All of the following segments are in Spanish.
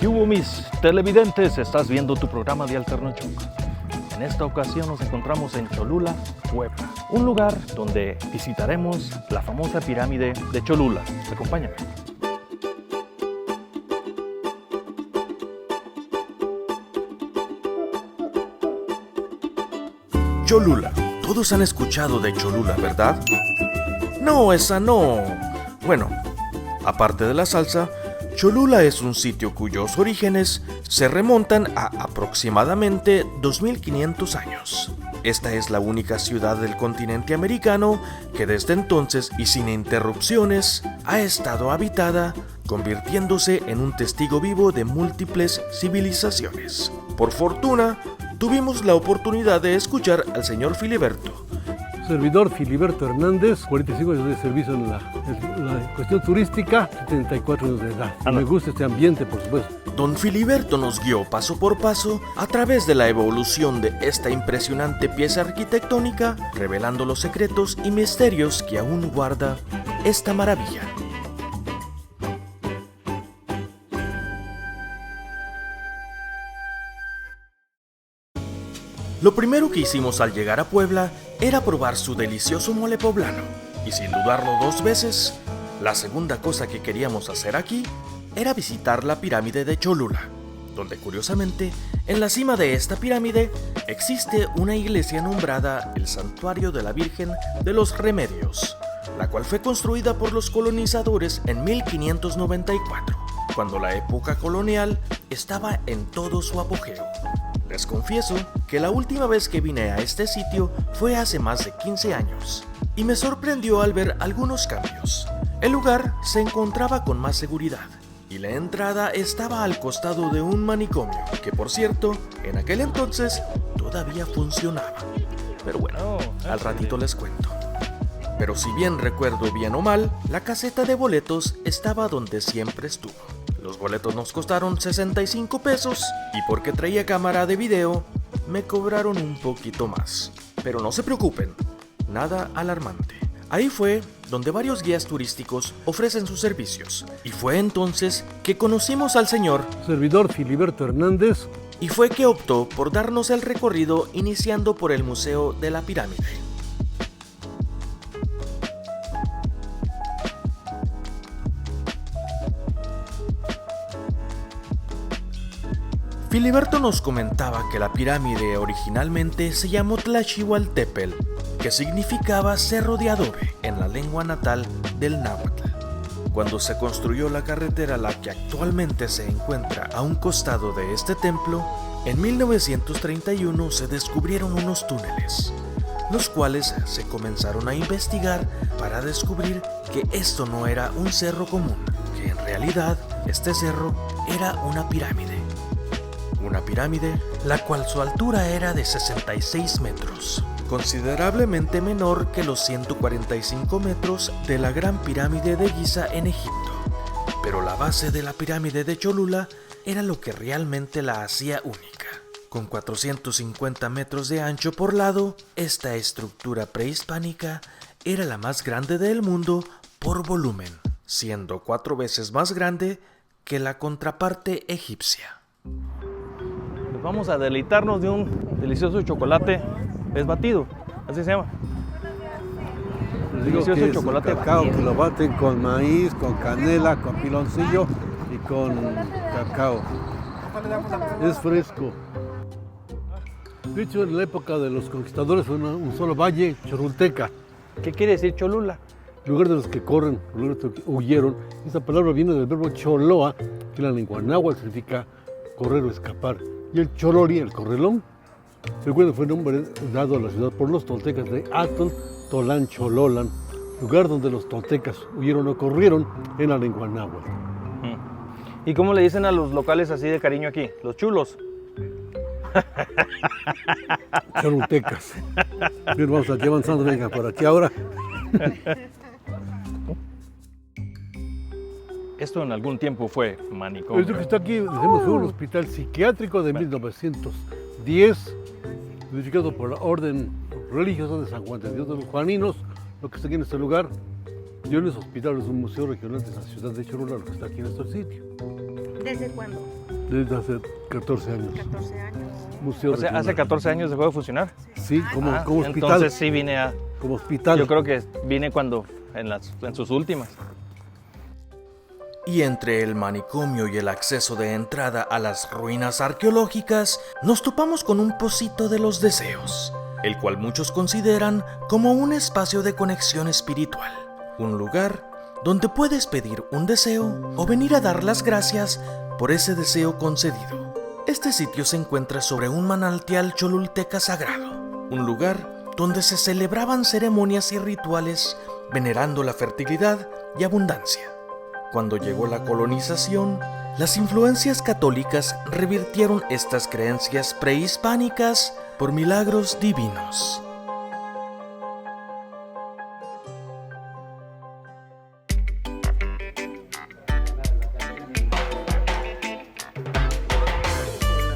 ¿Qué hubo, mis televidentes? Estás viendo tu programa de Alternochoc. En esta ocasión nos encontramos en Cholula, Puebla, un lugar donde visitaremos la famosa pirámide de Cholula. Acompáñame. Cholula. Todos han escuchado de Cholula, ¿verdad? No, esa no. Bueno, aparte de la salsa, Cholula es un sitio cuyos orígenes se remontan a aproximadamente 2500 años. Esta es la única ciudad del continente americano que desde entonces y sin interrupciones ha estado habitada, convirtiéndose en un testigo vivo de múltiples civilizaciones. Por fortuna, tuvimos la oportunidad de escuchar al señor Filiberto. Servidor Filiberto Hernández, 45 años de servicio en la cuestión turística, 74 años de edad. Me gusta este ambiente, por supuesto. Don Filiberto nos guió paso por paso a través de la evolución de esta impresionante pieza arquitectónica, revelando los secretos y misterios que aún guarda esta maravilla. Lo primero que hicimos al llegar a Puebla era probar su delicioso mole poblano, y sin dudarlo dos veces, la segunda cosa que queríamos hacer aquí era visitar la pirámide de Cholula, donde curiosamente, en la cima de esta pirámide existe una iglesia nombrada el Santuario de la Virgen de los Remedios, la cual fue construida por los colonizadores en 1594, cuando la época colonial estaba en todo su apogeo. Les confieso que la última vez que vine a este sitio fue hace más de 15 años, y me sorprendió al ver algunos cambios. El lugar se encontraba con más seguridad, y la entrada estaba al costado de un manicomio, que por cierto, en aquel entonces todavía funcionaba. Pero bueno, al ratito les cuento. Pero si bien recuerdo bien o mal, la caseta de boletos estaba donde siempre estuvo. Los boletos nos costaron 65 pesos y porque traía cámara de video, me cobraron un poquito más. Pero no se preocupen, nada alarmante. Ahí fue donde varios guías turísticos ofrecen sus servicios. Y fue entonces que conocimos al señor Servidor Filiberto Hernández. Y fue que optó por darnos el recorrido iniciando por el Museo de la Pirámide. Filiberto nos comentaba que la pirámide originalmente se llamó Tlaxihualtepel, que significaba cerro de adobe en la lengua natal del náhuatl. Cuando se construyó la carretera, la que actualmente se encuentra a un costado de este templo, en 1931 se descubrieron unos túneles, los cuales se comenzaron a investigar para descubrir que esto no era un cerro común, que en realidad este cerro era una pirámide. Una pirámide, la cual su altura era de 66 metros, considerablemente menor que los 145 metros de la Gran Pirámide de Giza en Egipto. Pero la base de la pirámide de Cholula era lo que realmente la hacía única. Con 450 metros de ancho por lado, esta estructura prehispánica era la más grande del mundo por volumen, siendo 4 veces más grande que la contraparte egipcia. Vamos a deleitarnos de un delicioso chocolate desbatido, así se llama. Les digo Delicioso que es chocolate cacao batido. que lo baten con maíz, con canela, con piloncillo y con cacao. Es fresco. De hecho, en la época de los conquistadores fue un solo valle, Cholulteca, ¿Qué quiere decir Cholula? lugar de los que corren, lugar de los que huyeron. Esta palabra viene del verbo choloa, que en la lengua náhuatl significa correr o escapar. Y el cholori, el correlón, recuerden, fue nombre dado a la ciudad por los toltecas de Atl, Tolán, Chololan, lugar donde los toltecas huyeron o corrieron en la lengua náhuatl. ¿Y cómo le dicen a los locales así de cariño aquí? Los chulos. Cholultecas. Bien, vamos aquí avanzando, venga, por aquí ahora. Esto en algún tiempo fue manicomio. Esto que está aquí, decimos, fue un hospital psiquiátrico de 1910, edificado por la orden religiosa de San Juan de Dios de los Juaninos, lo que está aquí en este lugar. Y hoy es hospital, es un museo regional de la ciudad de Cholula, lo que está aquí en este sitio. ¿Desde cuándo? desde hace 14 años. 14 años. Museo O sea, hace regional. 14 años dejó de funcionar. Sí, como hospital. Entonces sí vine a... Como hospital. Yo creo que vine cuando, en sus últimas. Y entre el manicomio y el acceso de entrada a las ruinas arqueológicas, nos topamos con un pocito de los deseos, el cual muchos consideran como un espacio de conexión espiritual, un lugar donde puedes pedir un deseo o venir a dar las gracias por ese deseo concedido. Este sitio se encuentra sobre un manantial cholulteca sagrado, un lugar donde se celebraban ceremonias y rituales venerando la fertilidad y abundancia. Cuando llegó la colonización, las influencias católicas revirtieron estas creencias prehispánicas por milagros divinos.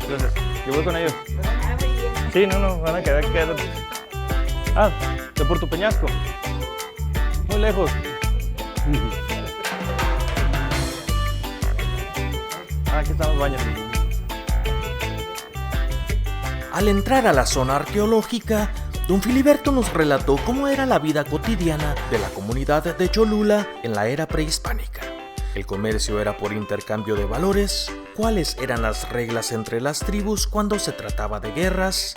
Entonces, yo voy con ellos. Sí, no, van a quedar. Ah, de Puerto Peñasco. Muy lejos. Ah, aquí están los baños. Al entrar a la zona arqueológica, don Filiberto nos relató cómo era la vida cotidiana de la comunidad de Cholula en la era prehispánica. El comercio era por intercambio de valores, cuáles eran las reglas entre las tribus cuando se trataba de guerras.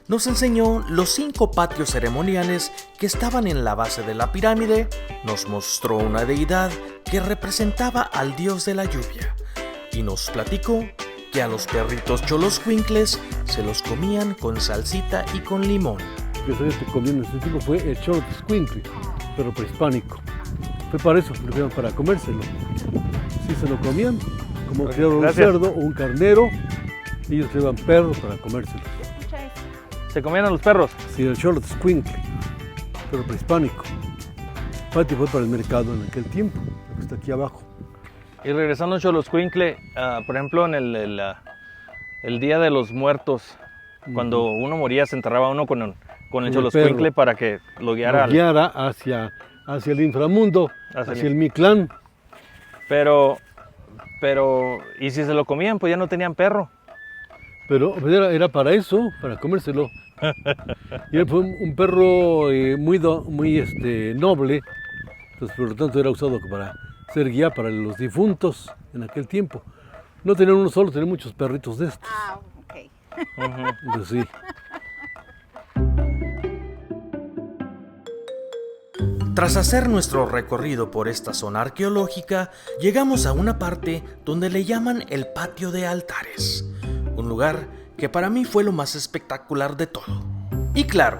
Nos enseñó los 5 patios ceremoniales que estaban en la base de la pirámide, nos mostró una deidad que representaba al dios de la lluvia y nos platicó que a los perritos choloscuincles se los comían con salsita y con limón. Que se comió en ese tiempo fue el cholotescuincle, pero prehispánico. Fue para eso, lo crearon para comérselo. Si se lo comían, como criaron un cerdo o un carnero, ellos creaban perros para comérselo. ¿Se comían a los perros? Sí, el cholotescuincle, pero prehispánico. Patio fue para el mercado en aquel tiempo, lo que está aquí abajo. Y regresando a Xoloscuincle, por ejemplo, en el Día de los Muertos, cuando uno moría, se enterraba uno con el Xoloscuincle para que lo guiara, hacia el inframundo, hacia el Mictlán. Pero, y si se lo comían, pues ya no tenían perro. Pero era para eso, para comérselo. Y él fue un perro muy noble, entonces por lo tanto era usado para ser guía para los difuntos en aquel tiempo. No tenían uno solo, tenían muchos perritos de estos. Ah, ok. Entonces sí. Tras hacer nuestro recorrido por esta zona arqueológica, llegamos a una parte donde le llaman el patio de altares, un lugar que para mí fue lo más espectacular de todo. Y claro,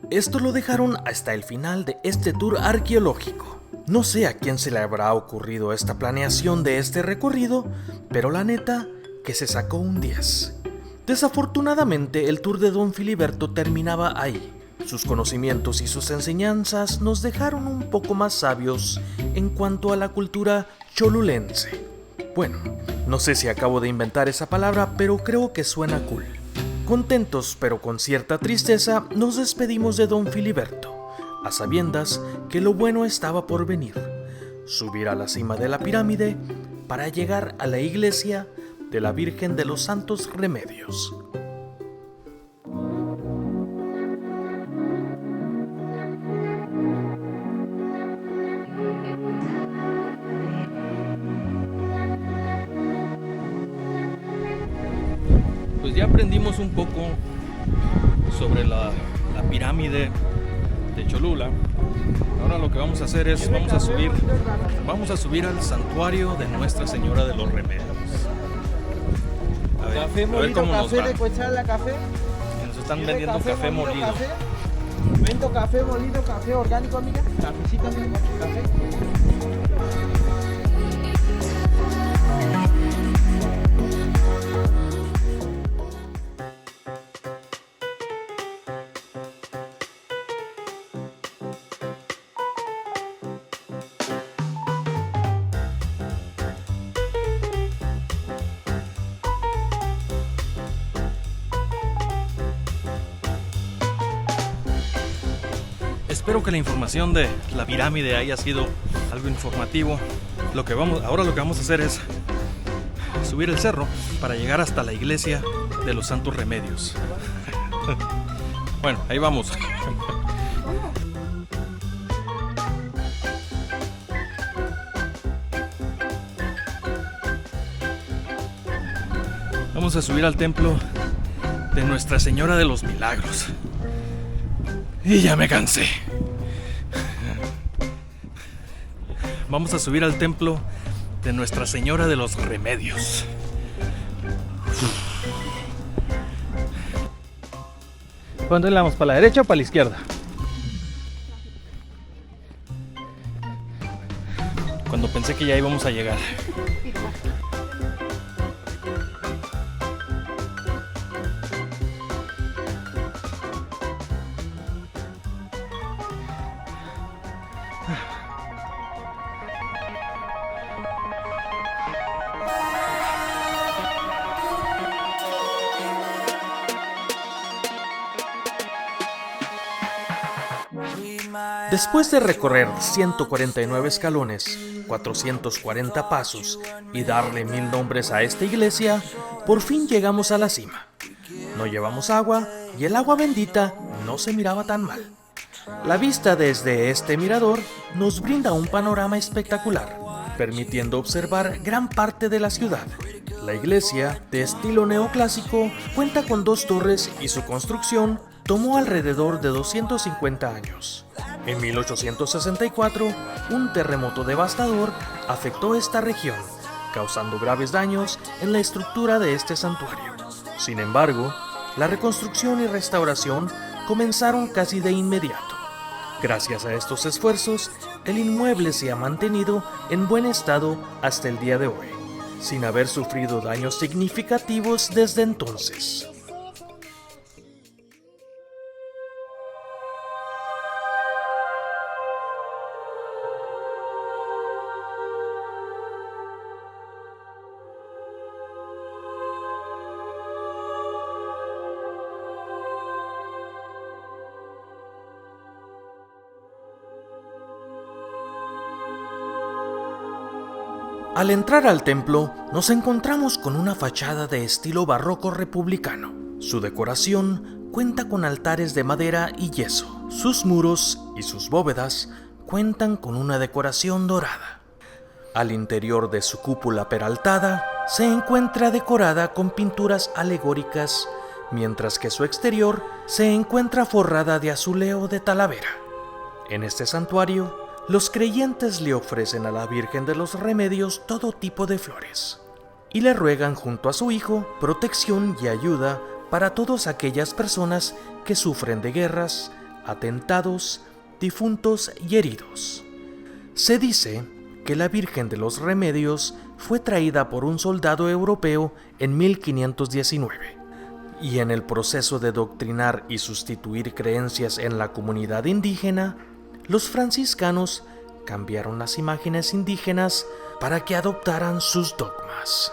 esto lo dejaron hasta el final de este tour arqueológico. No sé a quién se le habrá ocurrido esta planeación de este recorrido, pero la neta que se sacó un 10. Desafortunadamente el tour de don Filiberto terminaba ahí. Sus conocimientos y sus enseñanzas nos dejaron un poco más sabios en cuanto a la cultura cholulense. Bueno, no sé si acabo de inventar esa palabra, pero creo que suena cool. Contentos pero con cierta tristeza, nos despedimos de don Filiberto, a sabiendas que lo bueno estaba por venir: subir a la cima de la pirámide para llegar a la iglesia de la Virgen de los Santos Remedios. Pues ya aprendimos un poco sobre la pirámide de Cholula. Ahora lo que vamos a hacer es vamos a subir al santuario de Nuestra Señora de los Remedios. Café molido, cómo nos café va. de cuechar la café. Que nos están vendiendo café molido. Café. Vendo café molido, café orgánico, amiga. Cafecito, amiga. Café. Espero que la información de la pirámide haya sido algo informativo. Ahora lo que vamos a hacer es subir el cerro para llegar hasta la iglesia de los Santos Remedios. Bueno, ahí vamos. Vamos a subir al templo de Nuestra Señora de los Milagros. Y ya me cansé. Vamos a subir al templo de Nuestra Señora de los Remedios. ¿Cuándo le damos? ¿Para la derecha o para la izquierda? Cuando pensé que ya íbamos a llegar. Después de recorrer 149 escalones, 440 pasos y darle 1000 nombres a esta iglesia, por fin llegamos a la cima. No llevamos agua y el agua bendita no se miraba tan mal. La vista desde este mirador nos brinda un panorama espectacular, permitiendo observar gran parte de la ciudad. La iglesia, de estilo neoclásico, cuenta con 2 torres y su construcción tomó alrededor de 250 años. En 1864, un terremoto devastador afectó esta región, causando graves daños en la estructura de este santuario. Sin embargo, la reconstrucción y restauración comenzaron casi de inmediato. Gracias a estos esfuerzos, el inmueble se ha mantenido en buen estado hasta el día de hoy, sin haber sufrido daños significativos desde entonces. Al entrar al templo, nos encontramos con una fachada de estilo barroco republicano. Su decoración cuenta con altares de madera y yeso. Sus muros y sus bóvedas cuentan con una decoración dorada. Al interior de su cúpula peraltada se encuentra decorada con pinturas alegóricas, mientras que su exterior se encuentra forrada de azuleo de Talavera. En este santuario, los creyentes le ofrecen a la Virgen de los Remedios todo tipo de flores y le ruegan junto a su hijo protección y ayuda para todas aquellas personas que sufren de guerras, atentados, difuntos y heridos. Se dice que la Virgen de los Remedios fue traída por un soldado europeo en 1519 y en el proceso de doctrinar y sustituir creencias en la comunidad indígena, los franciscanos cambiaron las imágenes indígenas para que adoptaran sus dogmas.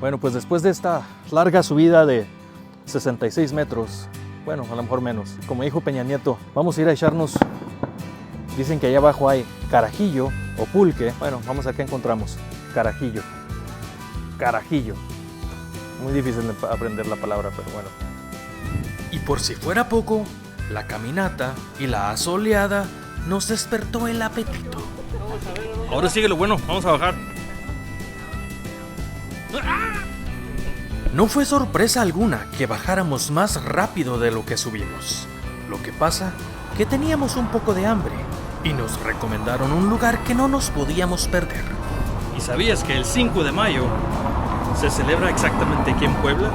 Bueno, pues después de esta larga subida de 66 metros, bueno, a lo mejor menos, como dijo Peña Nieto, vamos a ir a echarnos, dicen que allá abajo hay carajillo o pulque. Bueno, vamos a ver qué encontramos. Carajillo. Muy difícil de aprender la palabra, pero bueno. Y por si fuera poco, la caminata y la asoleada nos despertó el apetito. Ahora sigue lo bueno, vamos a bajar. No fue sorpresa alguna que bajáramos más rápido de lo que subimos. Lo que pasa que teníamos un poco de hambre y nos recomendaron un lugar que no nos podíamos perder. ¿Y sabías que el 5 de mayo se celebra exactamente aquí en Puebla?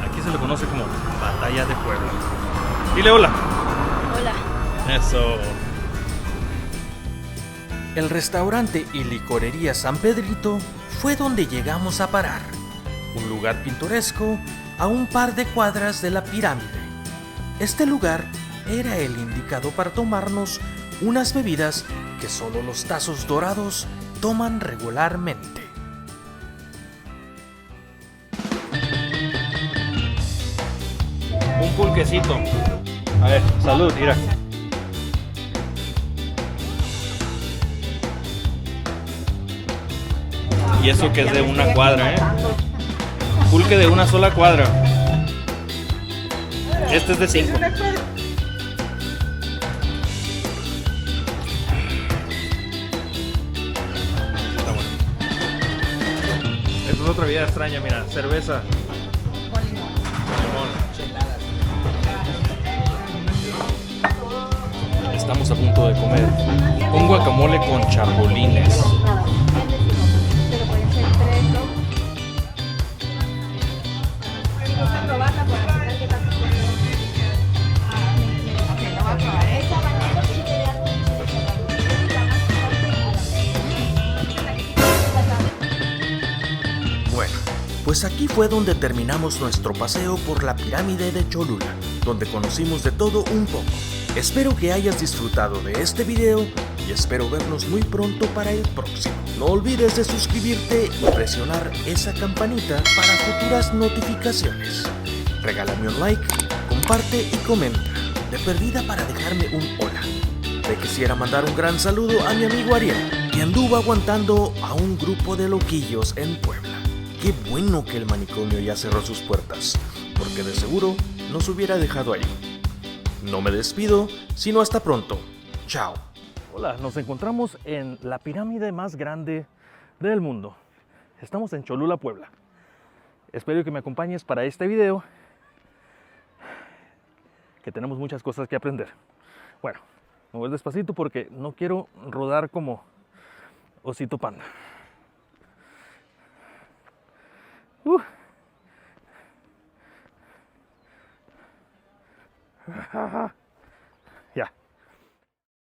Aquí se lo conoce como Batalla de Puebla. Dile hola. Hola. Eso. El restaurante y licorería San Pedrito fue donde llegamos a parar. Un lugar pintoresco a un par de cuadras de la pirámide. Este lugar era el indicado para tomarnos unas bebidas que solo los tazos dorados toman regularmente. pulquecito. A ver, salud, mira. Y eso que es de una cuadra, Pulque de una sola cuadra. Este es de 5. Esta es otra vida extraña, mira, cerveza. Con limón. Estamos a punto de comer un guacamole con chapulines. Bueno, pues aquí fue donde terminamos nuestro paseo por la pirámide de Cholula, donde conocimos de todo un poco. Espero que hayas disfrutado de este video y espero vernos muy pronto para el próximo. No olvides de suscribirte y presionar esa campanita para futuras notificaciones. Regálame un like, comparte y comenta, de perdida para dejarme un hola. Te quisiera mandar un gran saludo a mi amigo Ariel, que anduvo aguantando a un grupo de loquillos en Puebla. Qué bueno que el manicomio ya cerró sus puertas, porque de seguro nos hubiera dejado ahí. No me despido, sino hasta pronto. Chao. Hola, nos encontramos en la pirámide más grande del mundo. Estamos en Cholula, Puebla. Espero que me acompañes para este video, que tenemos muchas cosas que aprender. Bueno, me voy despacito porque no quiero rodar como osito panda.